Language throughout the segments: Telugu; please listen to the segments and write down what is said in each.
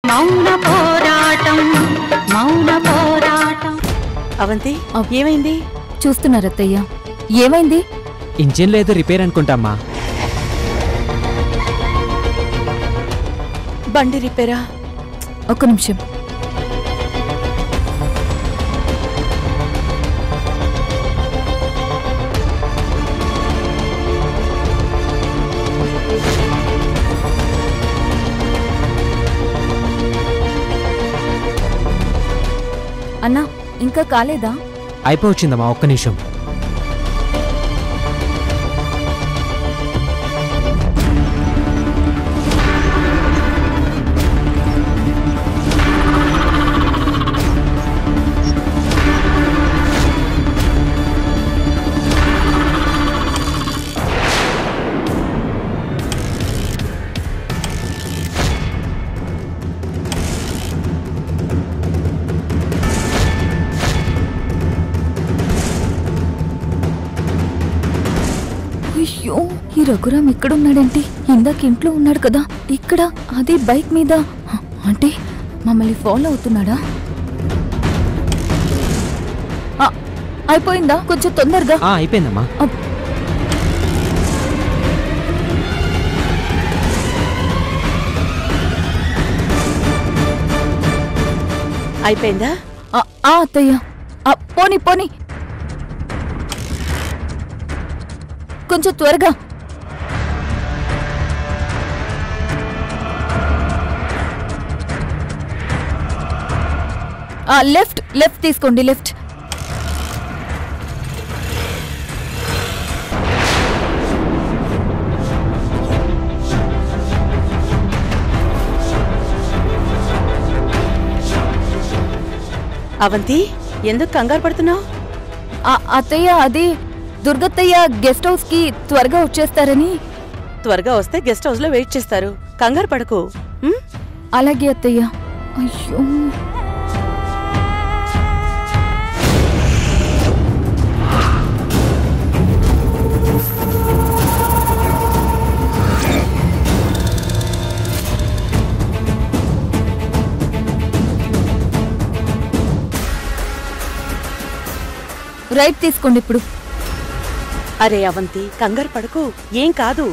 మౌన పోరాటం మౌన పోరాటం. అవంతి ఏమైంది? చూస్తున్నారత్తయ్య. ఏమైంది? ఇంజిన్ లేదు, రిపేర్ అనుకుంటామ్మా. బండి రిపేరా? ఒక్క నిమిషం. అన్నా ఇంకా కాలేదా? అయిపోవచ్చిందమ్మా, ఒక్క నిమిషం. అయ్యో, ఈ రఘురాం ఎక్కడున్నాడంటే? ఇందాక ఇంట్లో ఉన్నాడు కదా, ఇక్కడ అదే బైక్ మీద. అంటే మమ్మల్ని ఫాలో అవుతున్నాడా? అయిపోయిందా? కొంచెం తొందరగా. అయిపోయిందమ్మా. అయిపోయిందా? అత్తయ్య, పోనీ పోనీ, కొంచెం త్వరగా. లెఫ్ట్ లెఫ్ట్ తీసుకోండి, లెఫ్ట్. అవంతి, ఎందుకు కంగారు పడుతున్నావు? అత్తయ్య, అది దుర్గత్తయ్య గెస్ట్ హౌస్ కి త్వరగా వచ్చేస్తారని. త్వరగా వస్తే గెస్ట్ హౌస్ లో వెయిట్ చేస్తారు, కంగారు పడకు. అలాగే అత్తయ్య. అయ్యో, రైట్ తీసుకోండి ఇప్పుడు. అరే అవంతి, కంగారు పడకు, ఏం కాదు.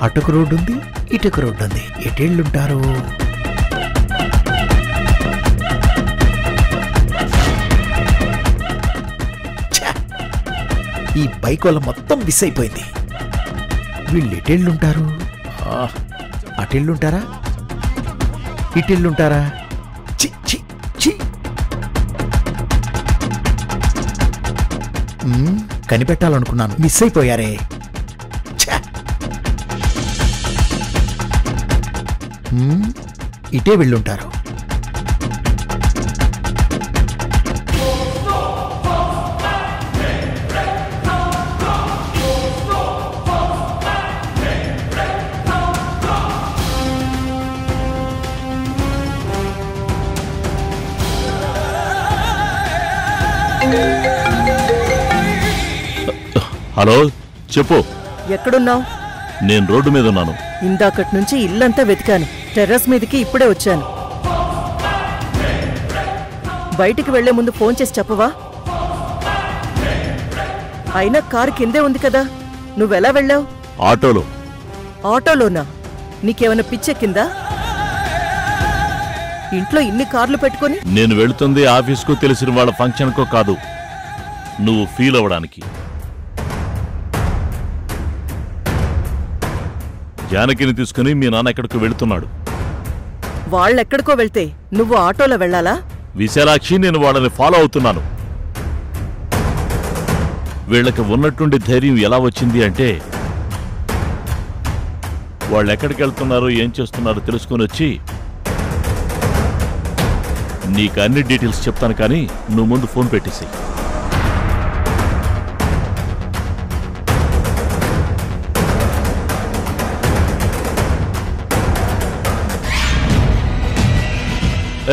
అటుకు రోడ్డు ఉంది, ఇటుకు రోడ్డు ఉంది. ఎటేళ్ళుంటారు? ఈ బైక్ వల్ల మొత్తం మిస్ అయిపోయింది. వీళ్ళు ఎటేళ్ళుంటారు? అటెళ్ళుంటారా, ఇటెళ్ళుంటారా? చి చి చి, కనిపెట్టాలనుకున్నాను, మిస్ అయిపోయారే. ఇటే వెళ్ళుంటారు. హలో, చెప్పు. ఎక్కడున్నావు? నేను రోడ్డు మీద ఉన్నాను. ఇందాకటి నుంచి ఇల్లంతా వెతికాను, టెర్రస్ మీదకి ఇప్పుడే వచ్చాను. బయటికి వెళ్లే ముందు ఫోన్ చేసి చెప్పవా? అయినా కారు కిందే ఉంది కదా, నువ్వెలా వెళ్ళావు? ఆటోలో. ఆటోలోనా? నీకేమైనా పిచ్చెక్కిందా? ఇంట్లో ఇన్ని కార్లు పెట్టుకొని? నేను వెళుతుంది ఆఫీస్కు, తెలిసిన వాళ్ళ ఫంక్షన్కో కాదు, నువ్వు ఫీల్ అవ్వడానికి. జానకిని తీసుకుని మీ నాన్న ఎక్కడికి వెళుతున్నాడు. వాళ్ళెక్కడికో వెళ్తే నువ్వు ఆటోలో వెళ్ళాలా? విశాలాక్షి, నేను వాళ్ళని ఫాలో అవుతున్నాను. వీళ్ళకి ఉన్నట్టుండి ధైర్యం ఎలా వచ్చింది అంటే, వాళ్ళు ఎక్కడికి వెళ్తున్నారో ఏం చేస్తున్నారో తెలుసుకుని వచ్చి నీకు అన్ని డీటెయిల్స్ చెప్తాను, కానీ నువ్వు ముందు ఫోన్ పెట్టేసి.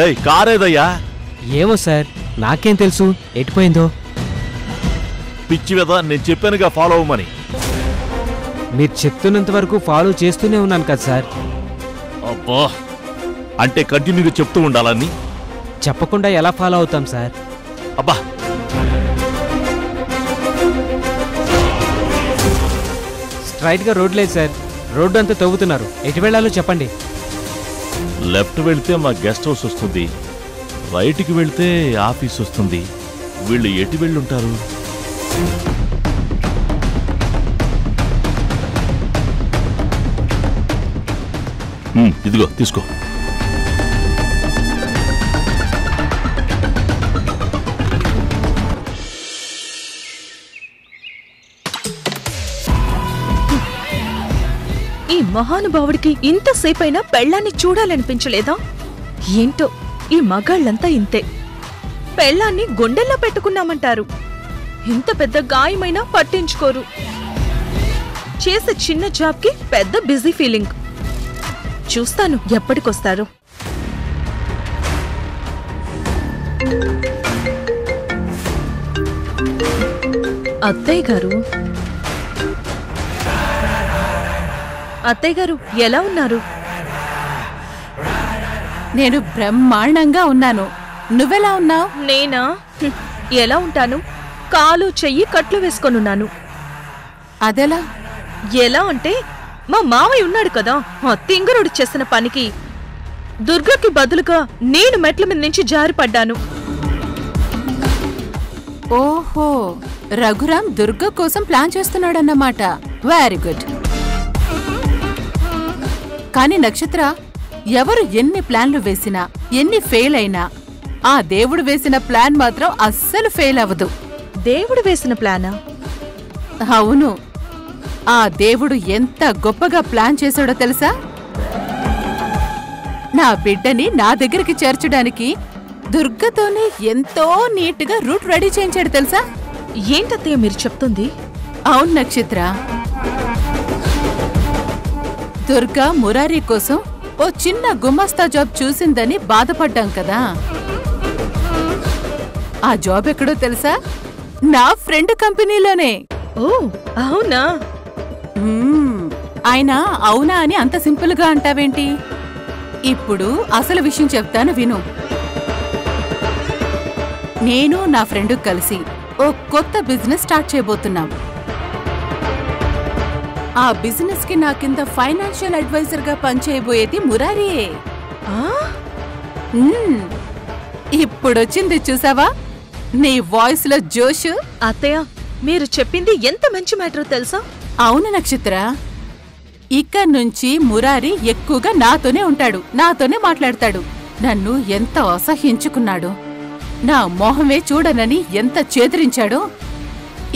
ఏయ్, కారేదయ్యా? ఏమో సార్, నాకేం తెలుసు ఎటుపోయిందో. పిచ్చి వెద, నేను చెప్పానుగా ఫాలో అవ్వమని. మీరు చెప్తున్నంత వరకు ఫాలో చేస్తూనే ఉన్నాను కదా సార్. అబ్బా, అంటే కంటిన్యూగా చెప్తూ ఉండాలని? చెప్పకుండా ఎలా ఫాలో అవుతాం సార్? అబ్బా, స్ట్రైట్గా రోడ్ లేదు సార్, రోడ్డు అంతా తవ్వుతున్నారు. ఎటు వెళ్ళాలో చెప్పండి. లెఫ్ట్ వెళ్తే మా గెస్ట్ హౌస్ వస్తుంది, రైట్కి వెళ్తే ఆఫీస్ వస్తుంది. వీళ్ళు ఎటు వెళ్ళుంటారు? ఇదిగో తీసుకో. ఈ మహానుభావుడికి ఇంతసేపైనా పెళ్ళాన్ని చూడాలనిపించలేదా? ఏంటో ఈ మగాళ్ళంతా ఇంతే. పెళ్ళాన్ని గుండెల్లో పెట్టుకున్నామంటారు, ఇంత పెద్ద గాయమైనా పట్టించుకోరు. చేసే చిన్న జాబ్కి పెద్ద బిజీ ఫీలింగ్. చూస్తాను ఎప్పటికొస్తారు. అత్తయ్య గారు, అత్తయ్య గారు ఎలా ఉన్నారు? నేను బ్రహ్మాండంగా ఉన్నాను. నువ్వెలా ఉన్నావు? నేనా? ఎలా ఉంటాను? కాలు చెయ్యి కట్లు వేసుకొనున్నాను. అదెలా? ఎలా అంటే మా మావయ్య ఉన్నాడు కదా, ఆ తింగరుడు చేసిన పనికి దుర్గకి బదులుగా నేను మెట్ల మీద నుంచి జారిపడ్డాను. ఓహో, రఘురామ్ దుర్గ కోసం ప్లాన్ చేస్తున్నాడన్నమాట. Very good. కానీ నక్షత్ర, ఎవరు ఎన్ని ప్లాన్లు వేసినా, ఎన్ని ఫెయిల్ అయినా, ఆ దేవుడు వేసిన ప్లాన్ మాత్రం అస్సలు ఫెయిల్ అవ్వదు. దేవుడు వేసిన ప్లానా? అవును, ఆ దేవుడు ఎంత గొప్పగా ప్లాన్ చేశాడో తెలుసా? నా బిడ్డని నా దగ్గరికి చేర్చడానికి దుర్గతోనే ఎంతో నీట్గా రూట్ రెడీ చేయించాడు తెలుసా? ఏంటత్తయ్య మీరు చెప్తుంది? అవును నక్షత్ర, దుర్గా మురారి కోసం ఓ చిన్న గుమస్తా జాబ్ చూసిందని బాధపడ్డాం కదా. ఆ జాబ్ ఎక్కడో తెలుసా? నా ఫ్రెండ్ కంపెనీలోనే. ఓ అవునా? ఆయన అవునా అని అంత సింపుల్ గా అంటావేంటి? ఇప్పుడు అసలు విషయం చెప్తాను విను. నేను నా ఫ్రెండ్ కలిసి ఓ కొత్త బిజినెస్ స్టార్ట్ చేయబోతున్నాం. ఆ బిజినెస్ కి నా కింద ఫైనాన్షియల్ అడ్వైజర్ గా పనిచేయబోయేది మురారియే. ఇప్పుడొచ్చింది చూసావా నీ వాయిస్ లో జోష్? అత్తయ్య, మీరు చెప్పింది ఎంత మంచి మ్యాటర్ తెలుసా? అవును నక్షత్ర, ఇక్కడ్నుంచి మురారి ఎక్కువగా నాతోనే ఉంటాడు, నాతోనే మాట్లాడతాడు. నన్ను ఎంత అసహ్యించుకున్నాడు, నా మోహమే చూడనని ఎంత చేదరించాడో.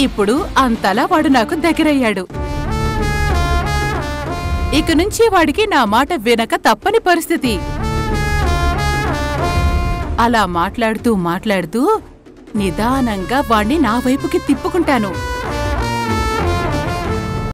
ఇప్పుడు అంతలా వాడు నాకు దగ్గరయ్యాడు. ఇక నుంచి వాడికి నా మాట వినక తప్పని పరిస్థితి. అలా మాట్లాడుతూ మాట్లాడుతూ నిదానంగా వాణ్ణి నా వైపుకి తిప్పుకుంటాను.